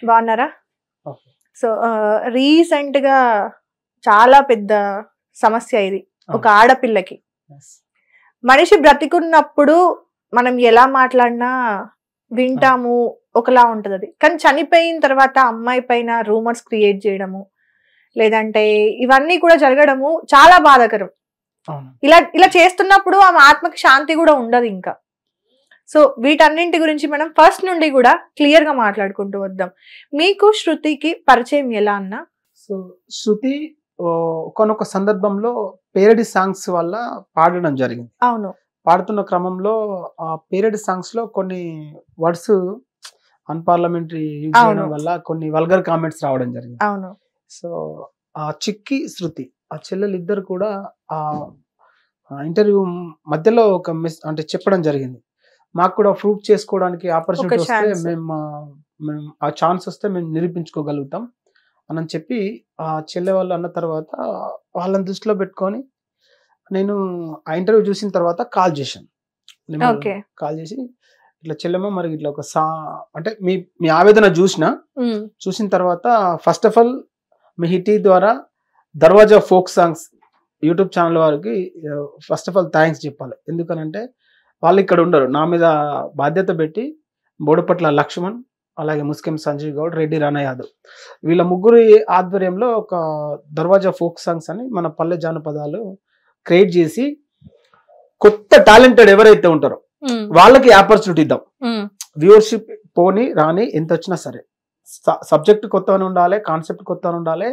బాగున్నారా? So recent గా చాలా పెద్ద సమస్య ఇది ఒక ఆడపిల్లకి. మనిషి బ్రతికున్నప్పుడు మనం ఎలా మాట్లాడినా వింటాము, ఒకలా ఉంటది అది. కానీ చనిపోయిన తర్వాత అమ్మాయి పైన రూమర్స్ క్రియేట్ చేయడము, లేదంటే ఇవన్నీ కూడా జరగడము చాలా బాధాకరం. ఇలా ఇలా చేస్తున్నప్పుడు ఆమె ఆత్మకి శాంతి కూడా ఉండదు ఇంకా. సో వీటన్నింటి గురించి మనం ఫస్ట్ నుండి కూడా క్లియర్ గా మాట్లాడుకుంటూ వద్దాం. మీకు శృతికి పరిచయం ఎలా అన్నా? సో శృతి ఒకనొక సందర్భంలో పేరడీ సాంగ్స్ వల్ల పాడడం జరిగింది. అవును. పాడుతున్న క్రమంలో ఆ పేరడీ సాంగ్స్ లో కొన్ని వర్డ్స్ అన్పార్లమెంటరీ యూజ్ చేయడం వల్ల కొన్ని వల్గర్ కామెంట్స్ రావడం జరిగింది. అవును. సో ఆ చిక్కి శృతి ఆ చెల్లెలు ఇద్దరు కూడా ఆ ఇంటర్వ్యూ మధ్యలో ఒక అంటే చెప్పడం జరిగింది. మాకు కూడా ప్రూవ్ చేసుకోవడానికి ఆపర్చునిటీ వస్తే మేము ఆ ఛాన్స్ వస్తే మేము నిరూపించుకోగలుగుతాం అని చెప్పి ఆ చెల్లె వాళ్ళు అన్న తర్వాత వాళ్ళని దృష్టిలో పెట్టుకొని నేను ఆ ఇంటర్వ్యూ చూసిన తర్వాత కాల్ చేశాను. కాల్ చేసి ఇట్లా చెల్లెమ్మ మరి ఇట్లా ఒక అంటే మీ ఆవేదన చూసిన తర్వాత ఫస్ట్ ఆఫ్ ఆల్ మీ హిటీ ద్వారా దర్వాజా ఫోక్ సాంగ్స్ యూట్యూబ్ ఛానల్ వారికి ఫస్ట్ ఆఫ్ ఆల్ థ్యాంక్స్ చెప్పాలి. ఎందుకనంటే వాళ్ళు ఇక్కడ ఉండరు, నా మీద బాధ్యత పెట్టి బోడుపట్ల లక్ష్మణ్, అలాగే ముస్కిం సంజయ్ గౌడ్, రెడ్డి రాణా యాదవ్ వీళ్ళ ముగ్గురు ఆధ్వర్యంలో ఒక దర్వాజా ఫోక్ సాంగ్స్ అని మన పల్లె జానపదాలు క్రియేట్ చేసి కొత్త టాలెంటెడ్ ఎవరైతే ఉంటారో వాళ్ళకి ఆపర్చునిటీ ఇద్దాం. వ్యూవర్షిప్ పోని రాని ఎంత వచ్చినా సరే, సబ్జెక్ట్ కొత్తగానే ఉండాలి, కాన్సెప్ట్ కొత్తగా ఉండాలి,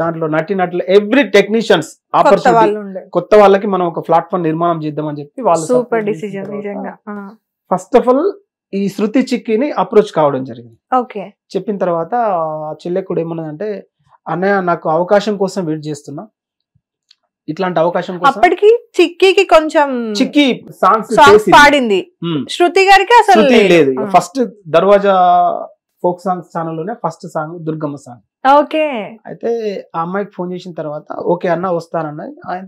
దాంట్లో నటులు ఎవ్రీ టెక్నీషియన్స్ ఆపర్చునిటీ కొత్త వాళ్ళకి మనం ఒక ప్లాట్ఫామ్ నిర్మాణం చేద్దామని చెప్పి వాళ్ళు సూపర్ డిసిజన్ నిజంగా. ఫస్ట్ ఆఫ్ ఆల్ ఈ శృతి చిక్కిని అప్రోచ్ కావడం జరిగింది. ఓకే. చెప్పిన తర్వాత చెల్లె కూడా ఏమన్నదంటే, అన్నయ్య నాకు అవకాశం కోసం వెయిట్ చేస్తున్నా, ఇట్లాంటి అవకాశం కోసం. అప్పటికి చిక్కి కొంచెం చిక్కి సాంగ్స్ పాడింది, శృతి గారికి అసలు లేదు. ఫస్ట్ దర్వాజా ఫోక్ సాంగ్స్ ఛానల్లోనే first song Durgamma song. Okay. అయితే ఆ అమ్మాయికి ఫోన్ చేసిన తర్వాత ఓకే అన్న వస్తానన్నది. ఆయన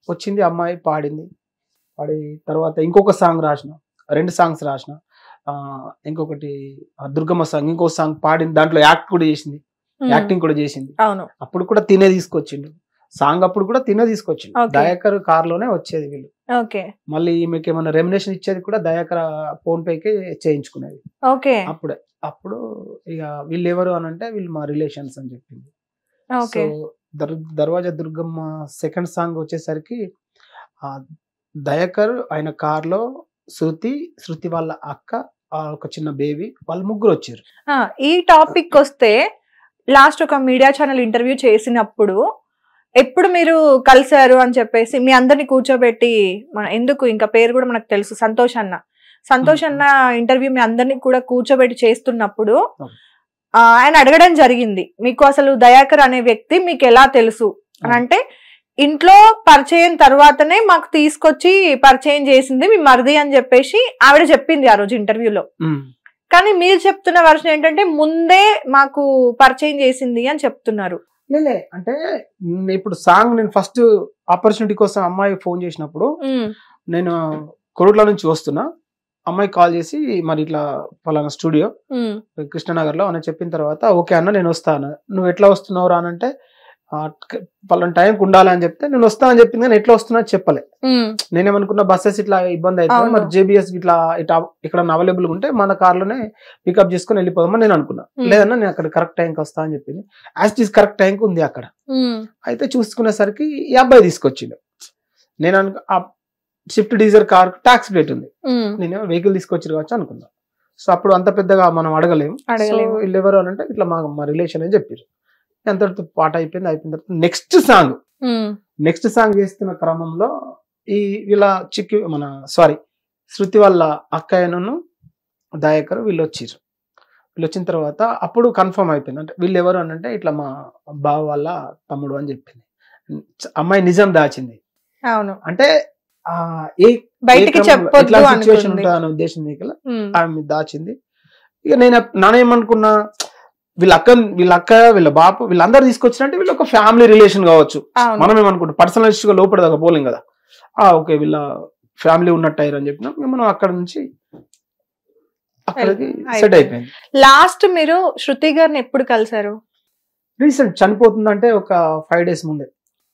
వచ్చింది, అమ్మాయి పాడింది. పాడి తర్వాత ఇంకొక సాంగ్ రాసిన, 2 సాంగ్స్ రాసిన, ఇంకొకటి దుర్గమ్మ సాంగ్, ఇంకొక సాంగ్ పాడింది. దాంట్లో యాక్టింగ్ కూడా చేసింది. అప్పుడు కూడా తినే తీసుకొచ్చిండు సాంగ్, అప్పుడు కూడా తినే తీసుకొచ్చిండు. దయాకర్ కార్ లోనే వచ్చేది వీళ్ళు. మళ్ళీ ఈమెకి ఏమన్నా రెమ్యునేషన్ ఇచ్చేది కూడా దయాకర్ ఫోన్ పేకి చేయించుకునేది. అప్పుడు ఇక వీళ్ళు ఎవరు అని అంటే వీళ్ళు మా రిలేషన్స్ అని చెప్పింది. సో దర్వాజా దుర్గమ్మ సెకండ్ సాంగ్ వచ్చేసరికి దయాకర్ ఆయన కార్ లో శృతి వాళ్ళ అక్క, ఒక చిన్న బేబీ, వాళ్ళ ముగ్గురు వచ్చారు. ఈ టాపిక్ వస్తే లాస్ట్ ఒక మీడియా ఛానల్ ఇంటర్వ్యూ చేసినప్పుడు ఎప్పుడు మీరు కలిసారు అని చెప్పేసి మీ అందరిని కూర్చోబెట్టి, ఎందుకు ఇంకా పేరు కూడా మనకు తెలుసు, సంతోష్ అన్న ఇంటర్వ్యూ మీ అందరినీ కూడా కూర్చోబెట్టి చేస్తున్నప్పుడు ఆయన అడగడం జరిగింది, మీకు అసలు దయాకర్ అనే వ్యక్తి మీకు ఎలా తెలుసు అని. అంటే ఇంట్లో పరిచయం తర్వాతనే మాకు తీసుకొచ్చి పరిచయం చేసింది మీ మరిది అని చెప్పేసి ఆవిడ చెప్పింది ఆ రోజు ఇంటర్వ్యూలో. కానీ మీరు చెప్తున్న వర్షన్ ఏంటంటే ముందే మాకు పరిచయం చేసింది అని చెప్తున్నారు. అంటే ఇప్పుడు సాంగ్ నేను ఫస్ట్ ఆపర్చునిటీ కోసం అమ్మాయి ఫోన్ చేసినప్పుడు నేను కొరుట్ల నుంచి వస్తున్నా, అమ్మాయి కాల్ చేసి మరి ఇట్లా పలానా స్టూడియో కృష్ణనగర్ లో అని చెప్పిన తర్వాత ఓకే అన్న నేను వస్తాను, నువ్వు ఎట్లా వస్తున్నావు రానంటే పలానా టైంకి ఉండాలి అని చెప్తే నేను వస్తానని చెప్పింది. కానీ ఎట్లా వస్తున్నా చెప్పలే. నేనేమనుకున్నా బస్సెస్ ఇట్లా ఇబ్బంది అవుతుంది, మరి జేబీఎస్ ఇట్లా ఇక్కడ అవైలబుల్ ఉంటే మన కార్లోనే పికప్ చేసుకుని వెళ్ళిపోదామని నేను అనుకున్నా. లేదన్నా నేను అక్కడ కరెక్ట్ టైంకి వస్తా అని చెప్పింది. యాజ్ ఇట్ ఈస్ కరెక్ట్ టైంకి ఉంది అక్కడ. అయితే చూసుకునేసరికి ఈ అబ్బాయి తీసుకొచ్చిండు. నేను ఆ షిఫ్ట్ డీజర్ కార్ టాక్స్ ప్లేట్ ఉంది, నేను వెహికల్ తీసుకొచ్చి కావచ్చు అనుకున్నా. సో అప్పుడు అంత పెద్దగా మనం అడగలేము. వీళ్ళు ఎవరు అని అంటే ఇట్లా మా రిలేషన్ అని చెప్పారు. అంతటితో పాట అయిపోయిన తర్వాత నెక్స్ట్ సాంగ్ చేస్తున్న క్రమంలో వీళ్ళ శృతి వాళ్ళ అక్కయ్యను దయాకర్ వీళ్ళు వచ్చిన తర్వాత అప్పుడు కన్ఫర్మ్ అయిపోయింది. అంటే వీళ్ళు ఎవరు అని అంటే ఇట్లా మా బావ వాళ్ళ తమ్ముడు అని చెప్పింది. అమ్మాయి నిజం దాచింది. అంటే సిచ్యువేషన్ ఉంటుందనే ఉద్దేశం ఆమె దాచింది. ఇక నానేమనుకున్నా, వీళ్ళ అక్క వీళ్ళ బాపు వీళ్ళందరూ తీసుకొచ్చినట్టే వీళ్ళు ఒక ఫ్యామిలీ రిలేషన్ కావచ్చు. మనం ఏమనుకుంటాం, పర్సనలిస్ట్ గా లోపల దాకా పోలేం కదా. ఓకే వీళ్ళ ఫ్యామిలీ ఉన్నట్టు అయ్యారు అని చెప్పినా మనం అక్కడ నుంచి అక్కడికి సెట్ అయిపోయింది. లాస్ట్ మీరు శృతి గారిని ఎప్పుడు కలిసారు? రీసెంట్ చనిపోతుందంటే ఒక 5 days ముందే.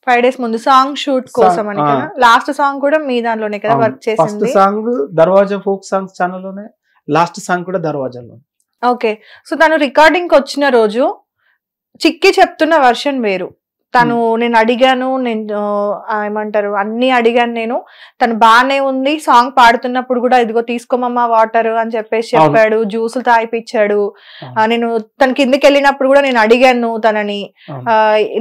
5 days ముందు సాంగ్ షూట్ కోసం అని కదా. లాస్ట్ సాంగ్ కూడా మీ దాంట్లోనే కదా వర్క్ చేసింది? ఫస్ట్ సాంగ్ దర్వాజా ఫోక్ సాంగ్స్ ఛానల్ లోనే, లాస్ట్ సాంగ్ కూడా దర్వాజాలో. ఓకే. సో తను రికార్డింగ్ కి వచ్చిన రోజు చిక్కి చెప్తున్న వర్షన్ వేరు. తను నేను అడిగాను, నేను ఏమంటారు అన్ని అడిగాను, నేను తను బానే ఉంది, సాంగ్ పాడుతున్నప్పుడు కూడా ఇదిగో తీసుకోమమ్మా వాటర్ అని చెప్పేసి చెప్పాడు, జ్యూసులు తాగిపించాడు. నేను తన కిందకి వెళ్ళినప్పుడు కూడా నేను అడిగాను తనని,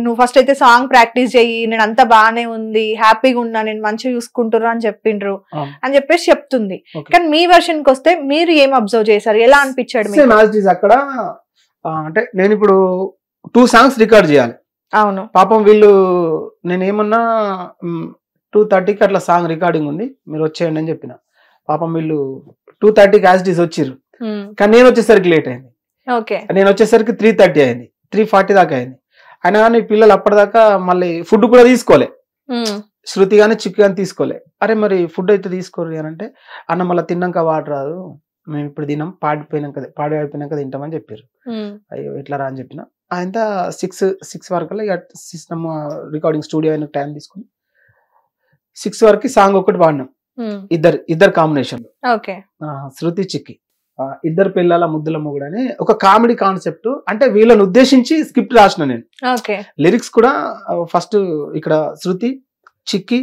నువ్వు ఫస్ట్ అయితే సాంగ్ ప్రాక్టీస్ చెయ్యి, నేను అంతా బానే ఉంది, హ్యాపీగా ఉన్నా, నేను మంచిగా చూసుకుంటున్నా అని చెప్పిండ్రు అని చెప్పేసి చెప్తుంది. కానీ మీ వర్షన్ కి వస్తే మీరు ఏం అబ్జర్వ్ చేశారు, ఎలా అనిపించాడు? అక్కడ అంటే నేను ఇప్పుడు 2 songs రికార్డ్ చేయాలి. అవును. పాపం వీళ్ళు నేనేమన్నా 2:30కి అట్లా సాంగ్ రికార్డింగ్ ఉంది, మీరు వచ్చేయండి అని చెప్పిన. పాపం వీళ్ళు 2:30కి యాజ్ ఇట్ ఈస్ వచ్చిర్రు. కానీ నేను వచ్చేసరికి లేట్ అయింది. నేను వచ్చేసరికి 3:30 అయింది, 3:40 దాకా అయింది. అయినా కానీ పిల్లలు అప్పటిదాకా మళ్ళీ ఫుడ్ కూడా తీసుకోలే, శృతి కానీ చిక్కు కానీ తీసుకోలే. అరే మరి ఫుడ్ అయితే తీసుకోరు అని అంటే, అన్న మళ్ళీ తిన్నాక వాటర్ రాదు, మేము ఇప్పుడు తిన్నాం, పాడిపోయినాక తింటామని చెప్పారు. అయ్యో ఎట్లా రా అని చెప్పిన. ఆయన 6 వరకు ఇక సిస్టమ్ రికార్డింగ్ స్టూడియో అయిన టైం తీసుకుని 6 వరకు సాంగ్ ఒకటి పాడినాం, ఇద్దరు కాంబినేషన్. శృతి చిక్కి ఇద్దరు పిల్లల ముద్దుల మొగుడు అని ఒక కామెడీ కాన్సెప్ట్. అంటే వీళ్ళని ఉద్దేశించి స్క్రిప్ట్ రాసిన నేను. లిరిక్స్ కూడా ఫస్ట్ ఇక్కడ శృతి చిక్కి,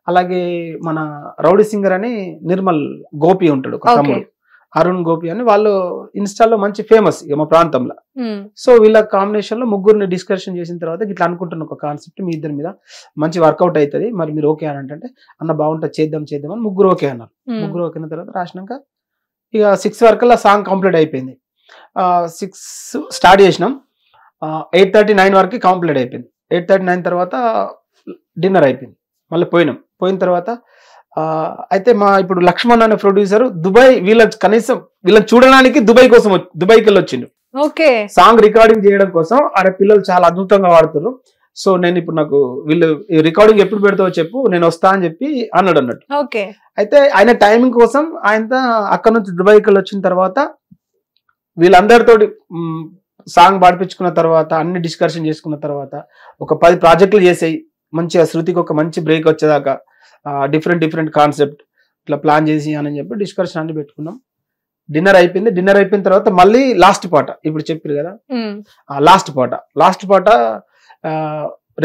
అలాగే మన రౌడీ సింగర్ అని నిర్మల్ గోపి ఉంటాడు, ఒక తమ్ముడు అరుణ్ గోపి అని, వాళ్ళు ఇన్స్టాలో మంచి ఫేమస్ ఇక మా ప్రాంతంలో. సో వీళ్ళ కాంబినేషన్ లో ముగ్గురిని డిస్కషన్ చేసిన తర్వాత ఇట్లా అనుకుంటున్న ఒక కాన్సెప్ట్ మీ ఇద్దరి మీద మంచి వర్కౌట్ అవుతుంది, మరి మీరు ఓకే అని అంటే అన్న బాగుంటుంది చేద్దాం అని ముగ్గురు ఓకే అన్నారు. ముగ్గురు ఓకే అయిన తర్వాత రాసినాక ఇక 6 వరకల్లా సాంగ్ కంప్లీట్ అయిపోయింది. 6 స్టార్ట్ చేసినాం, 8:30-9 వరకు కంప్లీట్ అయిపోయింది. 8:30-9 తర్వాత డిన్నర్ అయిపోయింది. మళ్ళీ పోయిన తర్వాత అయితే మా ఇప్పుడు లక్ష్మణ్ అనే ప్రొడ్యూసర్ దుబాయ్, కనీసం వీళ్ళని చూడడానికి దుబాయ్కి వెళ్ళి వచ్చిండు సాంగ్ రికార్డింగ్ చేయడం కోసం. ఆడ పిల్లలు చాలా అద్భుతంగా వాడుతారు, సో నేను ఇప్పుడు నాకు వీళ్ళు రికార్డింగ్ ఎప్పుడు పెడతావో చెప్పు, నేను వస్తా అని చెప్పి అన్నాడు అన్నట్టు. అయితే ఆయన టైమింగ్ కోసం ఆయన అక్కడ నుంచి దుబాయ్కి వెళ్ళి వచ్చిన తర్వాత వీళ్ళందరితోటి సాంగ్ పాడిపించుకున్న తర్వాత అన్ని డిస్కషన్ చేసుకున్న తర్వాత ఒక 10 ప్రాజెక్టులు చేసాయి. మంచిగా శృతికి ఒక మంచి బ్రేక్ వచ్చేదాకా డిఫరెంట్ కాన్సెప్ట్ ఇట్లా ప్లాన్ చేసి అని చెప్పి డిస్కషన్ అన్ని పెట్టుకున్నాం. డిన్నర్ అయిపోయింది. డిన్నర్ అయిపోయిన తర్వాత మళ్ళీ లాస్ట్ పాట ఇప్పుడు చెప్పారు కదా, లాస్ట్ పాట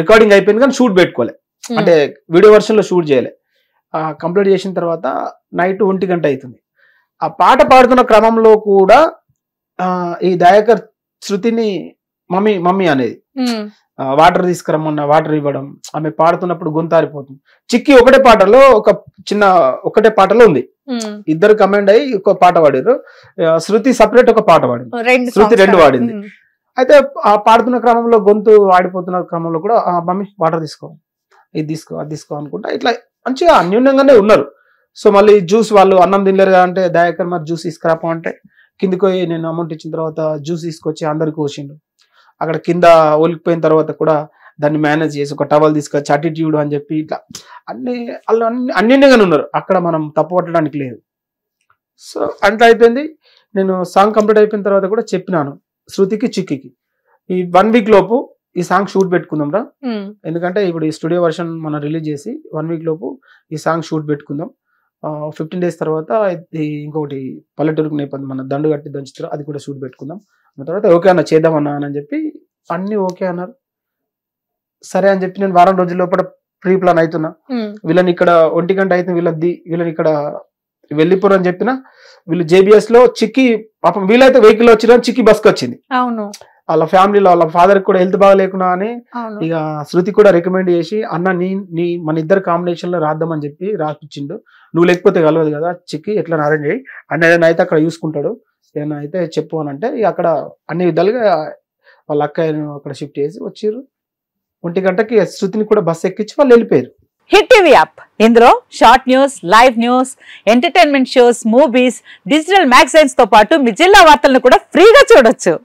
రికార్డింగ్ అయిపోయింది కానీ షూట్ పెట్టుకోలే, అంటే వీడియో వర్షన్ లో షూట్ చేయలే. కంప్లీట్ చేసిన తర్వాత నైట్ 1 గంట అవుతుంది. ఆ పాట పాడుతున్న క్రమంలో కూడా ఈ దయాకర్ శృతిని మమ్మీ అనేది వాటర్ తీసుకురమ్మన్న వాటర్ ఇవ్వడం, ఆమె పాడుతున్నప్పుడు గొంతారిపోతుంది. చిక్కి ఒకటే పాటలో ఉంది, ఇద్దరు కమెండ్ అయ్యి ఒక పాట పాడారు. శృతి సపరేట్ ఒక పాట పాడింది, శృతి 2 వాడింది. అయితే ఆ పాడుతున్న క్రమంలో గొంతు ఆడిపోతున్న క్రమంలో కూడా మమ్మీ వాటర్ తీసుకో, ఇది తీసుకో, అది తీసుకో అనుకుంటా ఇట్లా మంచిగా అన్యోన్యంగానే ఉన్నారు. సో మళ్ళీ జ్యూస్ వాళ్ళు అన్నం తినలేరు అంటే దయాకర్ మరి జ్యూస్ తీసుకురాపో అంటే కిందికి పోయి నేను అమౌంట్ ఇచ్చిన తర్వాత జ్యూస్ తీసుకొచ్చి అందరికి పోసిండు. అక్కడ కింద ఒలికిపోయిన తర్వాత కూడా దాన్ని మేనేజ్ చేసి ఒక టవల్ తీసుకొచ్చి అటిట్యూడ్ అని చెప్పి ఇట్లా వాళ్ళు అన్యోన్యంగానే ఉన్నారు. అక్కడ మనం తప్పు పట్టడానికి లేదు. సో అంత అయిపోయింది. నేను సాంగ్ కంప్లీట్ అయిపోయిన తర్వాత కూడా చెప్పినాను శృతికి చిక్కికి, ఈ 1 week లోపు ఈ సాంగ్ షూట్ పెట్టుకుందాం రా, ఎందుకంటే ఇప్పుడు ఈ స్టూడియో వర్షన్ మనం రిలీజ్ చేసి 1 week లోపు ఈ సాంగ్ షూట్ పెట్టుకుందాం. 15 days తర్వాత ఇంకొకటి పల్లెటూరుకు నేపథ్యం మన దండు కట్టి దంచుతారు, అది కూడా షూట్ పెట్టుకుందాం అన్న తర్వాత ఓకే అన్న చేద్దామన్నా అని చెప్పి అన్ని ఓకే అన్నారు. సరే అని చెప్పి నేను వారం రోజుల లోపల ప్రీ ప్లాన్ అవుతున్నా. వీళ్ళని ఇక్కడ 1 గంట అయితే వీళ్ళని ఇక్కడ వెళ్ళిపోరు అని చెప్పిన. వీళ్ళు జేబిఎస్ లో చిక్కి పాపం వీళ్ళైతే వెహికల్ వచ్చిన చిక్కి బస్కి వచ్చింది. వాళ్ళ ఫ్యామిలీలో వాళ్ళ ఫాదర్ కూడా హెల్త్ బాగాలేకున్నా అని ఇక శృతి కూడా రికమెండ్ చేసి అన్న నీ మన ఇద్దరు కాంబినేషన్ లో రాద్దామని చెప్పి రాసిచ్చిండు. నువ్వు లేకపోతే కలవదు కదా చిక్కి, ఎట్లా అరేంజ్ అయ్యి అన్న ఏదైనా అయితే అక్కడ చూసుకుంటాడు, ఏదైనా అయితే చెప్పు అని అంటే ఇక అక్కడ అన్ని విధాలుగా వాళ్ళ అక్కయ్యను అక్కడ షిఫ్ట్ చేసి వచ్చిర్రు. 1 గంటకి శృతిని కూడా బస్సు ఎక్కించి వాళ్ళు వెళ్ళిపోయారు. హిట్ టీవీ యాప్, ఇందులో short news, live news, entertainment shows, movies, digital magazines తో పాటు మీ జిల్లా వార్తలను కూడా ఫ్రీగా చూడొచ్చు.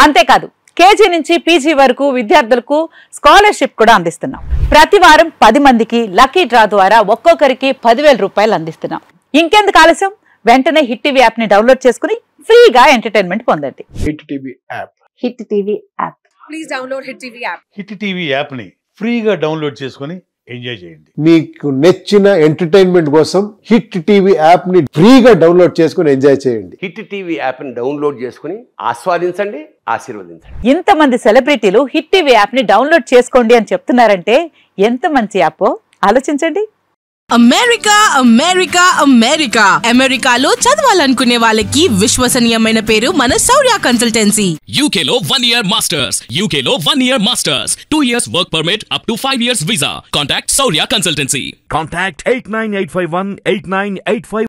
అంతేకాదు కేజీ నుంచి పీజీ వరకు విద్యార్థులకు స్కాలర్షిప్ కూడా అందిస్తున్నాం. ప్రతి వారం 10 మందికి లక్కీ డ్రా ద్వారా ఒక్కొక్కరికి 10,000 రూపాయలు అందిస్తున్నాం. ఇంకెందుకు ఆలస్యం, వెంటనే హిట్ టీవీ యాప్ ని డౌన్లోడ్ చేసుకుని ఫ్రీగా ఎంటర్టైన్మెంట్ పొందండి. Hit TV app. Hit TV app. Please download hit TV app. Hit TV యాప్ని ఫ్రీగా డౌన్లోడ్ చేసుకొని ఎంజాయ్ చేయండి. మీకు నచ్చిన ఎంటర్టైన్మెంట్ కోసం హిట్ టీవీ యాప్ ని ఫ్రీగా డౌన్లోడ్ చేసుకొని ఎంజాయ్ చేయండి. హిట్ టీవీ యాప్ ని డౌన్లోడ్ చేసుకుని ఆస్వాదించండి, ఆశీర్వదించండి. ఇంతమంది సెలబ్రిటీలు హిట్ టీవీ యాప్ ని డౌన్లోడ్ చేసుకోండి అని చెప్తున్నారంటే ఎంత మంచి యాప్ ఆలోచించండి. అమెరికా అమెరికా అమెరికా అమెరికాలో చదవాలనుకునే వాళ్ళకి విశ్వసనీయమైన పేరు మన శౌర్య కన్సల్టెన్సీ. UK లో 1 year masters, UK లో 1 year masters, 2 years work permit up to 5 years visa. Contact Saurya Consultancy. Contact 89851 8985.